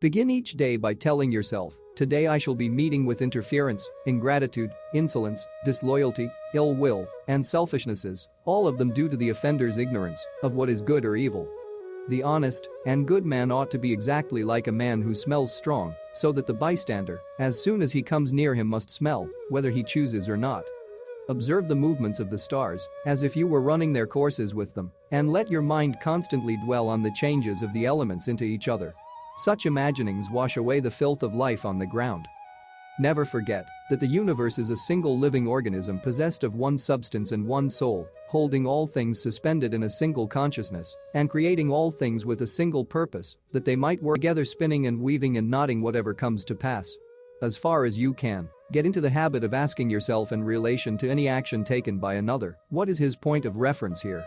Begin each day by telling yourself, today I shall be meeting with interference, ingratitude, insolence, disloyalty, ill will, and selfishnesses, all of them due to the offender's ignorance of what is good or evil. The honest and good man ought to be exactly like a man who smells strong, so that the bystander, as soon as he comes near him, must smell, whether he chooses or not. Observe the movements of the stars, as if you were running their courses with them, and let your mind constantly dwell on the changes of the elements into each other. Such imaginings wash away the filth of life on the ground. Never forget that the universe is a single living organism possessed of one substance and one soul, holding all things suspended in a single consciousness, and creating all things with a single purpose, that they might work together, spinning and weaving and knotting whatever comes to pass. As far as you can, get into the habit of asking yourself in relation to any action taken by another, what is his point of reference here?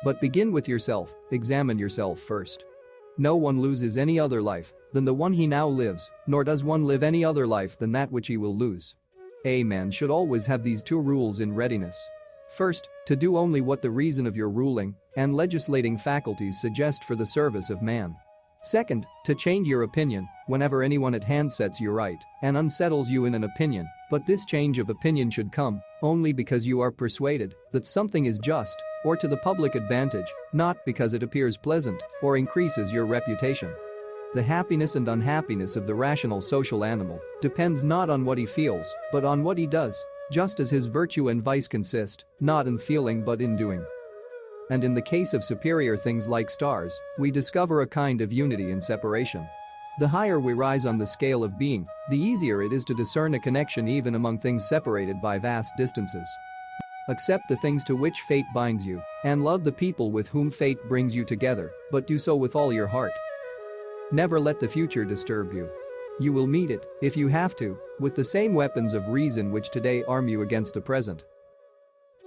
But begin with yourself, examine yourself first. No one loses any other life than the one he now lives, nor does one live any other life than that which he will lose. A man should always have these two rules in readiness. First, to do only what the reason of your ruling and legislating faculties suggest for the service of man. Second, to change your opinion whenever anyone at hand sets you right and unsettles you in an opinion, but this change of opinion should come only because you are persuaded that something is just or to the public advantage, not because it appears pleasant or increases your reputation. The happiness and unhappiness of the rational social animal depends not on what he feels, but on what he does, just as his virtue and vice consist not in feeling but in doing. And in the case of superior things like stars, we discover a kind of unity in separation. The higher we rise on the scale of being, the easier it is to discern a connection even among things separated by vast distances. Accept the things to which fate binds you, and love the people with whom fate brings you together, but do so with all your heart. Never let the future disturb you. You will meet it, if you have to, with the same weapons of reason which today arm you against the present.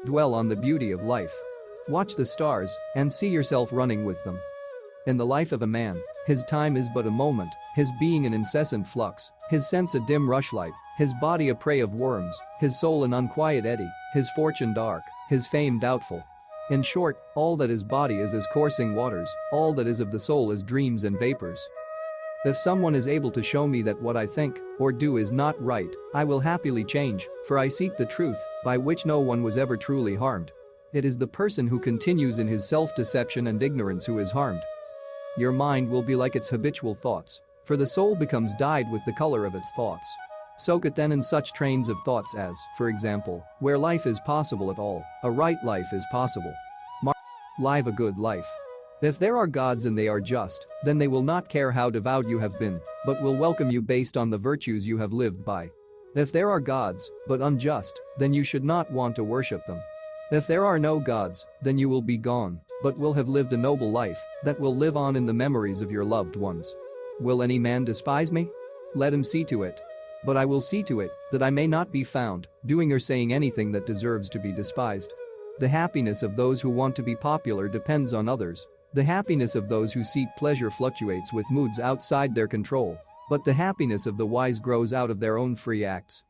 Dwell on the beauty of life. Watch the stars and see yourself running with them. In the life of a man, his time is but a moment, his being an incessant flux, his sense a dim rushlight, his body a prey of worms, his soul an unquiet eddy, his fortune dark, his fame doubtful. In short, all that is body is as coursing waters, all that is of the soul is dreams and vapors. If someone is able to show me that what I think or do is not right, I will happily change, for I seek the truth, by which no one was ever truly harmed. It is the person who continues in his self-deception and ignorance who is harmed. Your mind will be like its habitual thoughts, for the soul becomes dyed with the color of its thoughts. Soak it then in such trains of thoughts as, for example, where life is possible at all, a right life is possible. Live a good life. If there are gods and they are just, then they will not care how devout you have been, but will welcome you based on the virtues you have lived by. If there are gods, but unjust, then you should not want to worship them. If there are no gods, then you will be gone, but will have lived a noble life that will live on in the memories of your loved ones. Will any man despise me? Let him see to it. But I will see to it that I may not be found doing or saying anything that deserves to be despised. The happiness of those who want to be popular depends on others. The happiness of those who seek pleasure fluctuates with moods outside their control, but the happiness of the wise grows out of their own free acts.